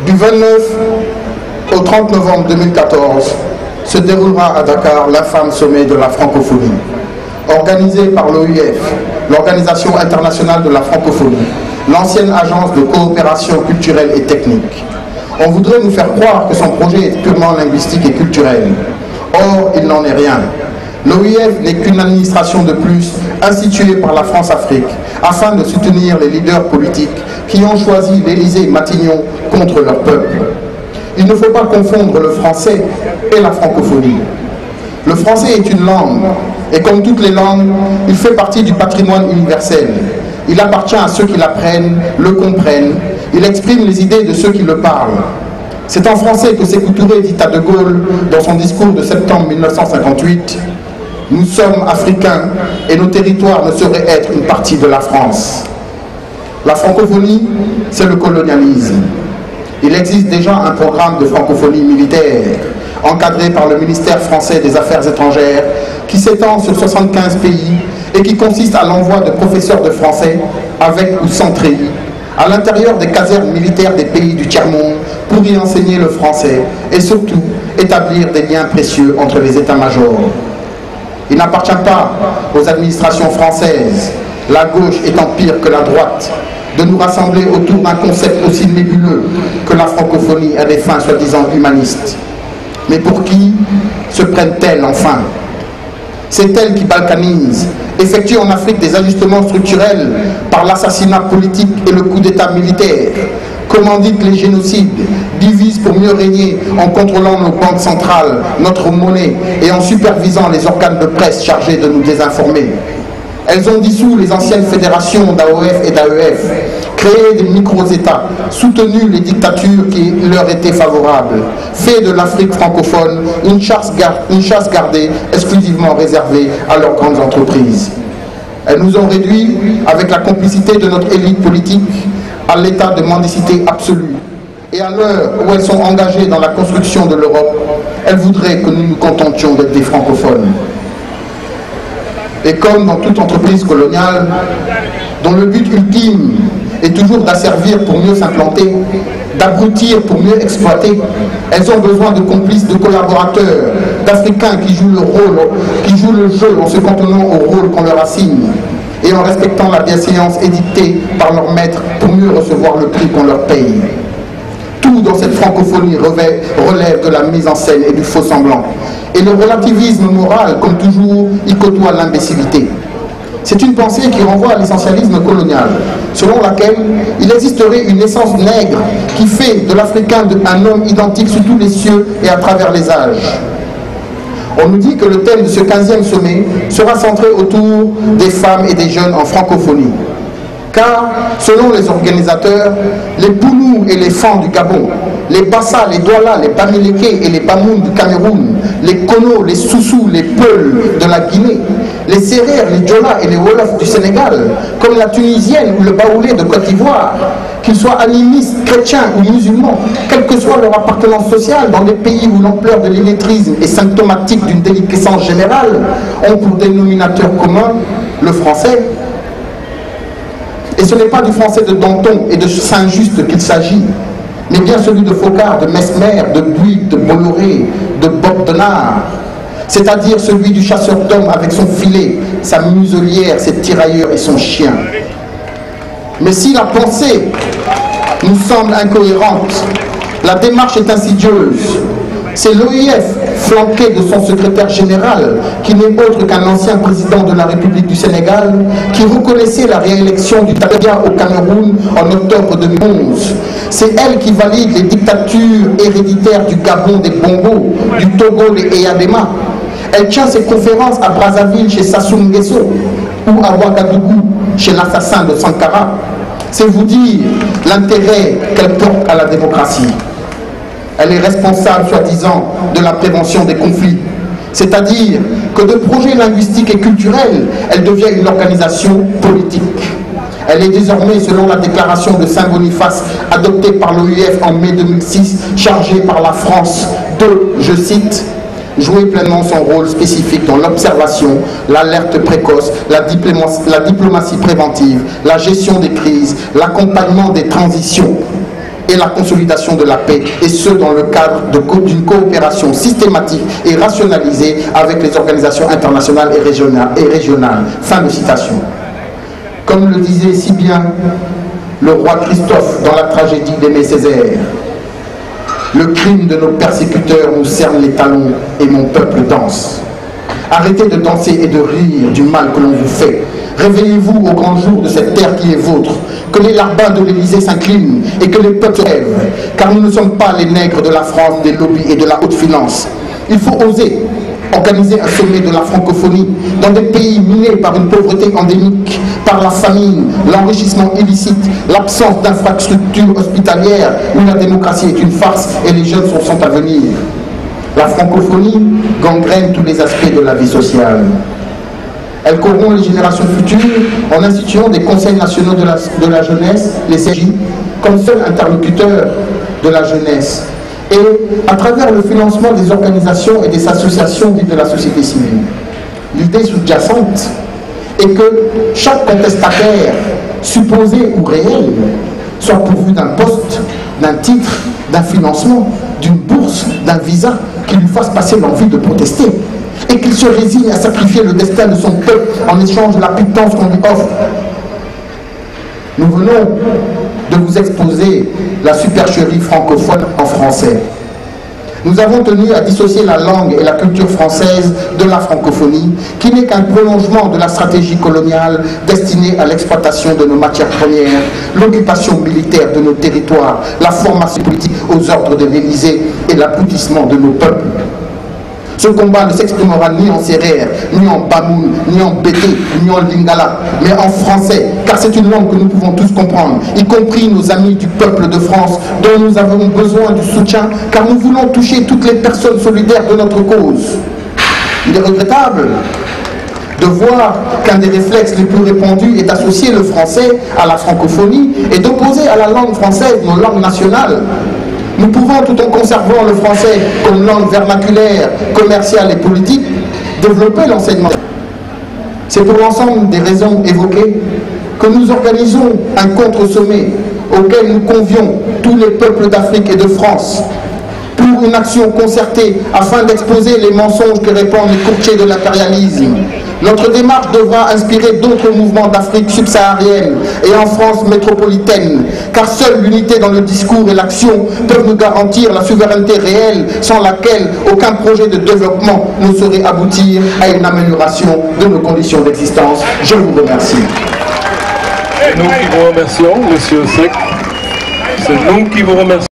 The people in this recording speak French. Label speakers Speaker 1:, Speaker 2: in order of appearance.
Speaker 1: Du 29 au 30 novembre 2014 se déroulera à Dakar l'infâme sommet de la francophonie. Organisé par l'OIF, l'Organisation internationale de la francophonie, l'ancienne agence de coopération culturelle et technique. On voudrait nous faire croire que son projet est purement linguistique et culturel. Or, il n'en est rien. L'OIF n'est qu'une administration de plus instituée par la France-Afrique afin de soutenir les leaders politiques qui ont choisi l'Élysée Matignon contre leur peuple. Il ne faut pas confondre le français et la francophonie. Le français est une langue, et comme toutes les langues, il fait partie du patrimoine universel. Il appartient à ceux qui l'apprennent, le comprennent, il exprime les idées de ceux qui le parlent. C'est en français que Sékou Touré dit à De Gaulle, dans son discours de septembre 1958, « Nous sommes africains et nos territoires ne sauraient être une partie de la France. » La francophonie, c'est le colonialisme. Il existe déjà un programme de francophonie militaire, encadré par le ministère français des Affaires étrangères, qui s'étend sur 75 pays et qui consiste à l'envoi de professeurs de français, avec ou sans treillis, à l'intérieur des casernes militaires des pays du tiers-monde pour y enseigner le français et surtout établir des liens précieux entre les états-majors. Il n'appartient pas aux administrations françaises, la gauche étant pire que la droite, de nous rassembler autour d'un concept aussi nébuleux que la francophonie à des fins soi-disant humanistes. Mais pour qui se prennent-elles enfin? C'est elles qui balkanisent, effectuent en Afrique des ajustements structurels par l'assassinat politique et le coup d'État militaire, commanditent les génocides, divisent pour mieux régner en contrôlant nos banques centrales, notre monnaie et en supervisant les organes de presse chargés de nous désinformer. Elles ont dissous les anciennes fédérations d'AOF et d'AEF, créé des micro-États, soutenu les dictatures qui leur étaient favorables, fait de l'Afrique francophone une chasse gardée exclusivement réservée à leurs grandes entreprises. Elles nous ont réduits, avec la complicité de notre élite politique, à l'état de mendicité absolue. Et à l'heure où elles sont engagées dans la construction de l'Europe, elles voudraient que nous nous contentions d'être des francophones. Et comme dans toute entreprise coloniale, dont le but ultime est toujours d'asservir pour mieux s'implanter, d'abrutir pour mieux exploiter, elles ont besoin de complices, de collaborateurs, d'Africains qui jouent le jeu en se contenant au rôle qu'on leur assigne et en respectant la bienséance édictée par leurs maîtres pour mieux recevoir le prix qu'on leur paye. Tout dans cette francophonie relève de la mise en scène et du faux semblant. Et le relativisme moral, comme toujours, y côtoie l'imbécilité. C'est une pensée qui renvoie à l'essentialisme colonial, selon laquelle il existerait une essence nègre qui fait de l'Africain un homme identique sous tous les cieux et à travers les âges. On nous dit que le thème de ce 15e sommet sera centré autour des femmes et des jeunes en francophonie. Car, selon les organisateurs, les Pounous et les Fans du Gabon, les Bassa, les Douala, les Bamileke et les Bamoun du Cameroun, les Kono, les Soussou, les Peuls de la Guinée, les Sérères, les Djola et les Wolofs du Sénégal, comme la Tunisienne ou le Baoulé de Côte d'Ivoire, qu'ils soient animistes, chrétiens ou musulmans, quelle que soit leur appartenance sociale, dans des pays où l'ampleur de l'illettrisme est symptomatique d'une déliquescence générale, ont pour dénominateur commun le français. Et ce n'est pas du français de Danton et de Saint-Just qu'il s'agit, mais bien celui de Focard, de Mesmer, de Bouygues, de Bolloré, de Bobdenard, c'est-à-dire celui du chasseur d'hommes avec son filet, sa muselière, ses tirailleurs et son chien. Mais si la pensée nous semble incohérente, la démarche est insidieuse. C'est l'OIF, flanqué de son secrétaire général, qui n'est autre qu'un ancien président de la République du Sénégal, qui reconnaissait la réélection du Tabia au Cameroun en octobre 2011. C'est elle qui valide les dictatures héréditaires du Gabon des Bongo, du Togo des Eyadema. Elle tient ses conférences à Brazzaville chez Sassou Nguesso ou à Ouagadougou chez l'assassin de Sankara. C'est vous dire l'intérêt qu'elle porte à la démocratie. Elle est responsable, soi-disant, de la prévention des conflits. C'est-à-dire que de projets linguistiques et culturels, elle devient une organisation politique. Elle est désormais, selon la déclaration de Saint-Boniface adoptée par l'OIF en mai 2006, chargée par la France de, je cite, jouer pleinement son rôle spécifique dans l'observation, l'alerte précoce, la diplomatie préventive, la gestion des crises, l'accompagnement des transitions. et la consolidation de la paix, et ce dans le cadre d'une coopération systématique et rationalisée avec les organisations internationales et régionales. Fin de citation. Comme le disait si bien le roi Christophe dans la tragédie d'Aimé Césaire, le crime de nos persécuteurs nous cerne les talons et mon peuple danse. Arrêtez de danser et de rire du mal que l'on vous fait. Réveillez-vous au grand jour de cette terre qui est vôtre. Que les larbins de l'Élysée s'inclinent et que les peuples se lèvent. Car nous ne sommes pas les nègres de la France, des lobbies et de la haute finance. Il faut oser organiser un sommet de la francophonie dans des pays minés par une pauvreté endémique, par la famine, l'enrichissement illicite, l'absence d'infrastructures hospitalières où la démocratie est une farce et les jeunes sont sans avenir. La francophonie gangrène tous les aspects de la vie sociale. Elle corrompt les générations futures en instituant des conseils nationaux de la jeunesse, les CJ, comme seul interlocuteur de la jeunesse, et à travers le financement des organisations et des associations dites de la société civile. L'idée sous-jacente est que chaque contestataire, supposé ou réel, soit pourvu d'un poste, d'un titre, d'un financement, d'une bourse, d'un visa qui lui fasse passer l'envie de protester et qu'il se résigne à sacrifier le destin de son peuple en échange de la pitance qu'on lui offre. Nous venons de vous exposer la supercherie francophone en français. Nous avons tenu à dissocier la langue et la culture française de la francophonie, qui n'est qu'un prolongement de la stratégie coloniale destinée à l'exploitation de nos matières premières, l'occupation militaire de nos territoires, la formation politique aux ordres de l'Élysée et l'aboutissement de nos peuples. Ce combat ne s'exprimera ni en sérère, ni en bamoun, ni en bété, ni en lingala, mais en français, car c'est une langue que nous pouvons tous comprendre, y compris nos amis du peuple de France, dont nous avons besoin du soutien, car nous voulons toucher toutes les personnes solidaires de notre cause. Il est regrettable de voir qu'un des réflexes les plus répandus est d'associer le français à la francophonie et d'opposer à la langue française nos langues nationales. Nous pouvons, tout en conservant le français comme langue vernaculaire, commerciale et politique, développer l'enseignement. C'est pour l'ensemble des raisons évoquées que nous organisons un contre-sommet auquel nous convions tous les peuples d'Afrique et de France pour une action concertée afin d'exposer les mensonges que répandent les courtiers de l'impérialisme. Notre démarche devra inspirer d'autres mouvements d'Afrique subsaharienne et en France métropolitaine, car seule l'unité dans le discours et l'action peuvent nous garantir la souveraineté réelle sans laquelle aucun projet de développement ne saurait aboutir à une amélioration de nos conditions d'existence. Je vous remercie.
Speaker 2: Nous qui vous remercions, Monsieur Seck. C'est nous qui vous remercions.